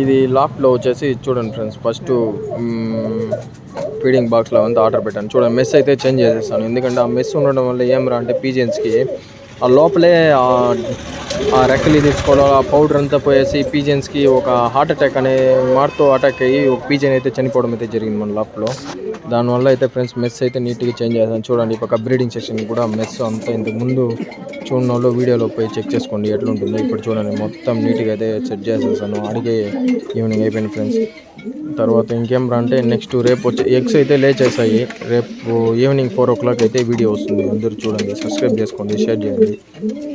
ఇది లాఫ్ట్లో వచ్చేసి చూడండి ఫ్రెండ్స్, ఫస్ట్ ఫీడింగ్ బాక్స్లో అంతా ఆర్డర్ పెట్టాను. చూడండి మెస్ అయితే చేంజ్ చేసేస్తాను, ఎందుకంటే ఆ మెస్ ఉండడం వల్ల ఏం రా అంటే పీజియన్స్కి ఆ లోపలే ఆ రెక్కలు తీసుకోవడం, ఆ పౌడర్ అంతా పోయేసి పీజియన్స్కి ఒక హార్ట్ అటాక్ అనే మాటతో అటాక్ అయ్యి ఒక పీజియన్ అయితే చనిపోవడం అయితే జరిగింది మన లాఫ్ట్లో. దానివల్ల అయితే ఫ్రెండ్స్ మెస్ అయితే నీట్గా చేంజ్ చేస్తాను. చూడండి పక్క బ్రీడింగ్ సెషన్ కూడా మెస్ అంతా ఇంతకు ముందు చూడని వాళ్ళు వీడియోలో పోయి చెక్ చేసుకోండి ఎట్లుంటుందో. ఇప్పుడు చూడండి మొత్తం నీట్గా అయితే సెట్ చేసేసాను. అడిగే ఈవినింగ్ అయిపోయింది ఫ్రెండ్స్. తర్వాత ఇంకేం రా అంటే నెక్స్ట్ రేపు వచ్చే ఎగ్స్ అయితే లేచేసాయి. రేపు ఈవినింగ్ 4 o'clock అయితే వీడియో వస్తుంది. అందరూ చూడండి, సబ్స్క్రైబ్ చేసుకోండి, షేర్ చేయండి,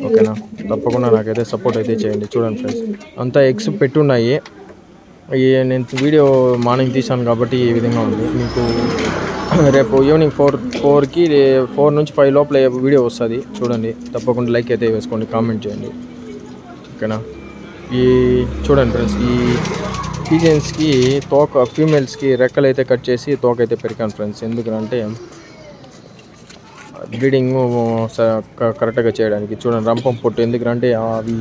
ఓకేనా. తప్పకుండా నాకైతే సపోర్ట్ అయితే చేయండి. చూడండి ఫ్రెండ్స్ అంతా ఎగ్స్ పెట్టున్నాయి. నేను వీడియో మార్నింగ్ తీసాను కాబట్టి ఈ విధంగా ఉంది. మీకు రేపు ఈవినింగ్ 4 నుంచి 5 లోపల వీడియో వస్తుంది. చూడండి, తప్పకుండా లైక్ అయితే వేసుకోండి, కామెంట్ చేయండి, ఓకేనా. ఈ చూడండి ఫ్రెండ్స్, ఈ పీజియన్స్కి తోక ఫీమేల్స్కి రెక్కలు అయితే కట్ చేసి తోక అయితే పెరికాను ఫ్రెండ్స్. ఎందుకంటే బ్రీడింగ్ కరెక్ట్గా చేయడానికి. చూడండి రంపం పొట్టు, ఎందుకంటే అవి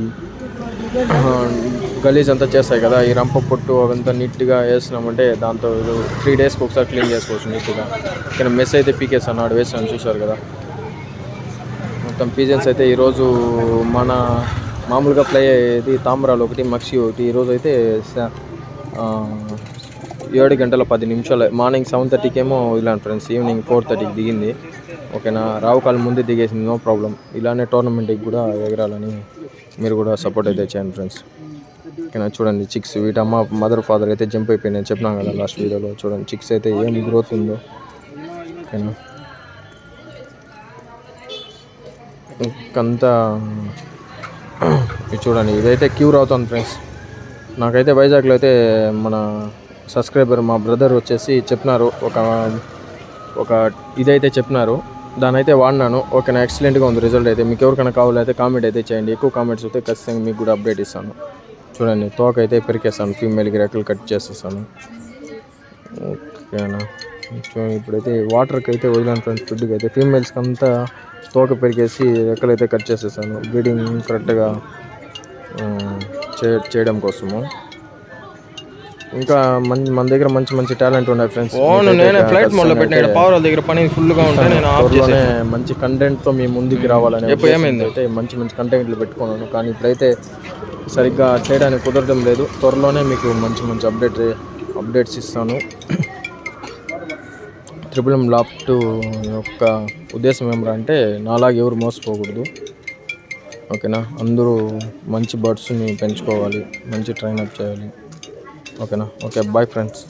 గలీజ్ అంతా చేస్తాయి కదా, ఈ రంప పొట్టు అవంతా నీట్గా వేసినామంటే దాంతో 3 daysకి ఒకసారి క్లీన్ చేసుకోవచ్చు నీట్గా. ఇక్కడ మెస్ అయితే పీకేసాను, ఆడు వేసాను, చూసారు కదా. మొత్తం పీజియన్స్ అయితే ఈరోజు మన మామూలుగా ఫ్లై అయ్యేది తామరాలు ఒకటి, మక్షి ఒకటి. ఈరోజు అయితే 7 గంటల 10 నిమిషాలు, మార్నింగ్ 7:30కి ఏమో వదిలాను ఫ్రెండ్స్, ఈవినింగ్ 4:30కి దిగింది, ఓకేనా. రావుకాలం ముందే దిగేసింది, నో ప్రాబ్లం. ఇలానే టోర్నమెంట్కి కూడా ఎగరాలని మీరు కూడా సపోర్ట్ అయితే చేయండి ఫ్రెండ్స్, ఓకేనా. చూడండి చిక్స్, వీటి అమ్మ మదర్ ఫాదర్ అయితే జంప్ అయిపోయింది, నేను చెప్పినాను కదా లాస్ట్ వీడియోలో. చూడండి చిక్స్ అయితే ఏం గ్రోత్ ఉందో, ఓకేనా. ఇంకంతా చూడండి, ఇదైతే క్యూర్ అవుతుంది ఫ్రెండ్స్. నాకైతే వైజాగ్లో అయితే మన సబ్స్క్రైబర్ మా బ్రదర్ వచ్చేసి చెప్పినారు, ఒక ఇదైతే చెప్పినారు, దాని అయితే వాడినాను, ఓకేనా. ఎక్సలెంట్గా ఉంది రిజల్ట్ అయితే. మీకు ఎవరికైనా కావాలైతే కామెంట్ అయితే చేయండి, ఎక్కువ కామెంట్స్ అయితే ఖచ్చితంగా మీకు కూడా అప్డేట్ ఇస్తాను. చూడండి తోక అయితే పెరికేస్తాను, ఫీమేల్కి రెక్కలు కట్ చేసేస్తాను, ఓకేనా. ఇప్పుడైతే వాటర్కి అయితే వదిలాను ఫ్రెండ్స్, ఫుడ్కి అయితే. ఫీమేల్స్కి అంతా తోక పెరిగేసి రెక్కలు అయితే కట్ చేసేసాను, బ్రీడింగ్ కరెక్ట్గా చేయడం కోసము. ఇంకా మన దగ్గర మంచి టాలెంట్ ఉన్నాయి ఫ్రెండ్స్. నేనే ఫ్లైట్ మోడ్లో పెట్టిన పవర్ దగ్గర పని ఫుల్గా ఉంటే నేను త్వరలోనే మంచి కంటెంట్తో మీ ముందుకు రావాలని అయితే మంచి కంటెంట్లు పెట్టుకున్నాను. కానీ ఇప్పుడైతే సరిగ్గా చేయడానికి కుదరడం లేదు. త్వరలోనే మీకు మంచి అప్డేట్స్ ఇస్తాను. ట్రిపుల్ ఎం లాఫ్ట్ యొక్క ఉద్దేశం ఏమిరా అంటే నాలాగా ఎవరు మోసపోకూడదు, ఓకేనా. అందరూ మంచి బర్డ్స్ని పెంచుకోవాలి, మంచి ట్రైనప్ చేయాలి, ఓకేనా. Okay, bye friends.